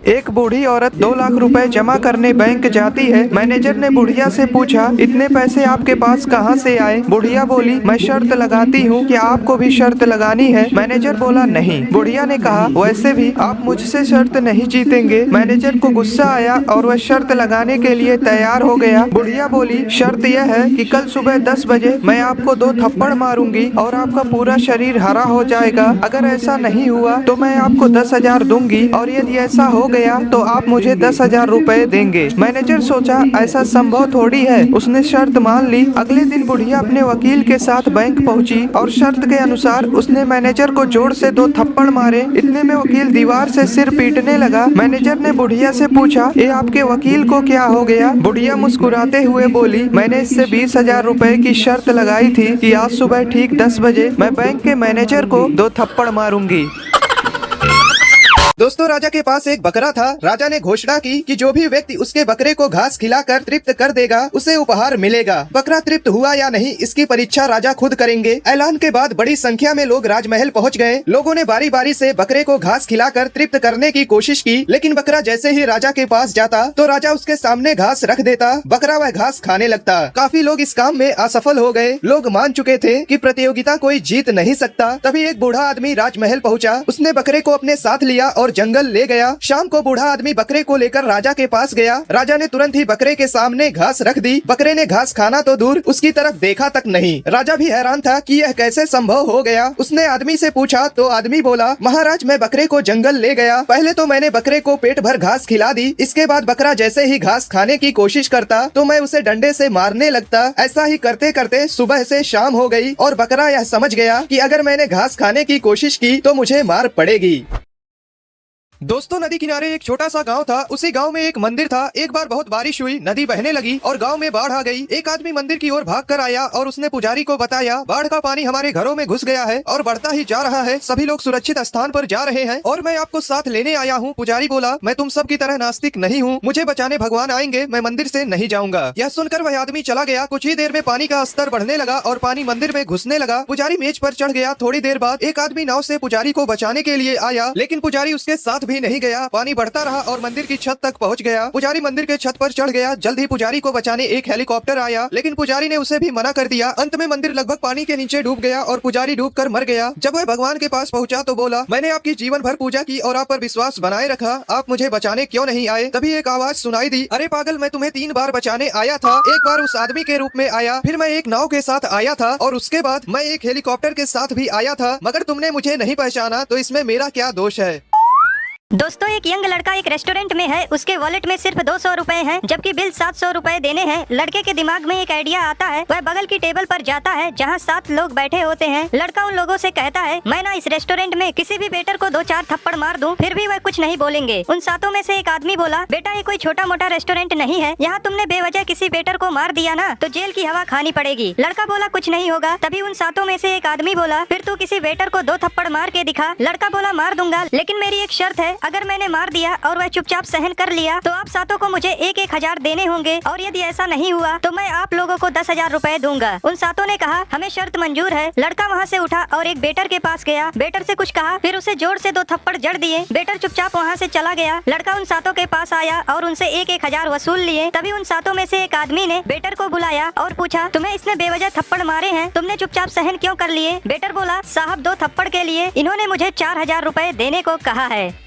एक बूढ़ी औरत 2 लाख रुपए जमा करने बैंक जाती है। मैनेजर ने बुढ़िया से पूछा, इतने पैसे आपके पास कहाँ से आए? बुढ़िया बोली, मैं शर्त लगाती हूँ, क्या आपको भी शर्त लगानी है? मैनेजर बोला, नहीं। बुढ़िया ने कहा, वैसे भी आप मुझसे शर्त नहीं जीतेंगे। मैनेजर को गुस्सा आया और वह शर्त लगाने के लिए तैयार हो गया। बुढ़िया बोली, शर्त यह है कि कल सुबह 10 बजे मैं आपको 2 थप्पड़ मारूंगी और आपका पूरा शरीर हरा हो जाएगा। अगर ऐसा नहीं हुआ तो मैं आपको 10,000 दूंगी और यदि ऐसा हो गया तो आप मुझे 10,000 रुपए देंगे। मैनेजर सोचा, ऐसा संभव थोड़ी है। उसने शर्त मान ली। अगले दिन बुढ़िया अपने वकील के साथ बैंक पहुंची और शर्त के अनुसार उसने मैनेजर को जोर से 2 थप्पड़ मारे। इतने में वकील दीवार से सिर पीटने लगा। मैनेजर ने बुढ़िया से पूछा, ये आपके वकील को क्या हो गया? बुढ़िया मुस्कुराते हुए बोली, मैंने इससे 20,000 रुपए की शर्त लगाई थी कि आज सुबह ठीक 10 बजे मैं बैंक के मैनेजर को 2 थप्पड़ मारूंगी। दोस्तों, राजा के पास एक बकरा था। राजा ने घोषणा की कि जो भी व्यक्ति उसके बकरे को घास खिलाकर तृप्त कर देगा उसे उपहार मिलेगा। बकरा तृप्त हुआ या नहीं इसकी परीक्षा राजा खुद करेंगे। ऐलान के बाद बड़ी संख्या में लोग राजमहल पहुंच गए। लोगों ने बारी बारी से बकरे को घास खिलाकर तृप्त करने की कोशिश की, लेकिन बकरा जैसे ही राजा के पास जाता तो राजा उसके सामने घास रख देता। बकरा वह घास खाने लगता। काफी लोग इस काम में असफल हो गए। लोग मान चुके थे कि प्रतियोगिता कोई जीत नहीं सकता। तभी एक बूढ़ा आदमी राजमहल पहुंचा। उसने बकरे को अपने साथ लिया और जंगल ले गया। शाम को बूढ़ा आदमी बकरे को लेकर राजा के पास गया। राजा ने तुरंत ही बकरे के सामने घास रख दी। बकरे ने घास खाना तो दूर उसकी तरफ देखा तक नहीं। राजा भी हैरान था कि यह कैसे संभव हो गया। उसने आदमी से पूछा तो आदमी बोला, महाराज, मैं बकरे को जंगल ले गया। पहले तो मैंने बकरे को पेट भर घास खिला दी। इसके बाद बकरा जैसे ही घास खाने की कोशिश करता तो मैं उसे डंडे से मारने लगता। ऐसा ही करते करते सुबह से शाम हो गई और बकरा यह समझ गया कि अगर मैंने घास खाने की कोशिश की तो मुझे मार पड़ेगी। दोस्तों, नदी किनारे एक छोटा सा गांव था। उसी गांव में एक मंदिर था। एक बार बहुत बारिश हुई, नदी बहने लगी और गांव में बाढ़ आ गई। एक आदमी मंदिर की ओर भागकर आया और उसने पुजारी को बताया, बाढ़ का पानी हमारे घरों में घुस गया है और बढ़ता ही जा रहा है। सभी लोग सुरक्षित स्थान पर जा रहे हैं और मैं आपको साथ लेने आया हूँ। पुजारी बोला, मैं तुम सब की तरह नास्तिक नहीं हूँ, मुझे बचाने भगवान आएंगे, मैं मंदिर से नहीं जाऊंगा। यह सुनकर वह आदमी चला गया। कुछ ही देर में पानी का स्तर बढ़ने लगा और पानी मंदिर में घुसने लगा। पुजारी मेज पर चढ़ गया। थोड़ी देर बाद एक आदमी नाव से पुजारी को बचाने के लिए आया, लेकिन पुजारी उसके साथ भी नहीं गया। पानी बढ़ता रहा और मंदिर की छत तक पहुंच गया। पुजारी मंदिर के छत पर चढ़ गया। जल्द ही पुजारी को बचाने एक हेलीकॉप्टर आया, लेकिन पुजारी ने उसे भी मना कर दिया। अंत में मंदिर लगभग पानी के नीचे डूब गया और पुजारी डूबकर मर गया। जब वह भगवान के पास पहुंचा तो बोला, मैंने आपकी जीवन भर पूजा की और आप पर विश्वास बनाए रखा, आप मुझे बचाने क्यों नहीं आए? तभी एक आवाज सुनाई दी, अरे पागल, मैं तुम्हें 3 बार बचाने आया था। एक बार उस आदमी के रूप में आया, फिर मैं एक नाव के साथ आया था और उसके बाद मैं एक हेलीकॉप्टर के साथ भी आया था, मगर तुमने मुझे नहीं पहचाना, तो इसमें मेरा क्या दोष है? दोस्तों, एक यंग लड़का एक रेस्टोरेंट में है। उसके वॉलेट में सिर्फ 200 रुपए हैं, जबकि बिल 700 रुपए देने हैं। लड़के के दिमाग में एक आइडिया आता है। वह बगल की टेबल पर जाता है जहां 7 लोग बैठे होते हैं। लड़का उन लोगों से कहता है, मैं ना इस रेस्टोरेंट में किसी भी वेटर को 2-4 थप्पड़ मार दूं, फिर भी वह कुछ नहीं बोलेंगे। उन 7 में से एक आदमी बोला, बेटा, ये कोई छोटा मोटा रेस्टोरेंट नहीं है, यहाँ तुमने बेवजह किसी वेटर को मार दिया ना तो जेल की हवा खानी पड़ेगी। लड़का बोला, कुछ नहीं होगा। तभी उन 7 में से एक आदमी बोला, फिर तू किसी वेटर को 2 थप्पड़ मार के दिखा। लड़का बोला, मार दूंगा, लेकिन मेरी एक शर्त है, अगर मैंने मार और वह चुपचाप सहन कर लिया तो आप 7 को मुझे 1-1 हजार देने होंगे, और यदि ऐसा नहीं हुआ तो मैं आप लोगों को 10,000 रुपए दूंगा। उन 7 ने कहा, हमें शर्त मंजूर है। लड़का वहाँ से उठा और एक बेटर के पास गया। बेटर से कुछ कहा, फिर उसे जोर से 2 थप्पड़ जड़ दिए। बेटर चुपचाप वहाँ से चला गया। लड़का उन 7 के पास आया और उनसे 1-1 हजार वसूल लिए। तभी उन 7 में से एक आदमी ने बेटर को बुलाया और पूछा, तुम्हें इसने बेवजह थप्पड़ मारे हैं, तुमने चुपचाप सहन क्यों कर लिए? बेटर बोला, साहब, 2 थप्पड़ के लिए इन्होंने मुझे 4,000 रुपए देने को कहा है।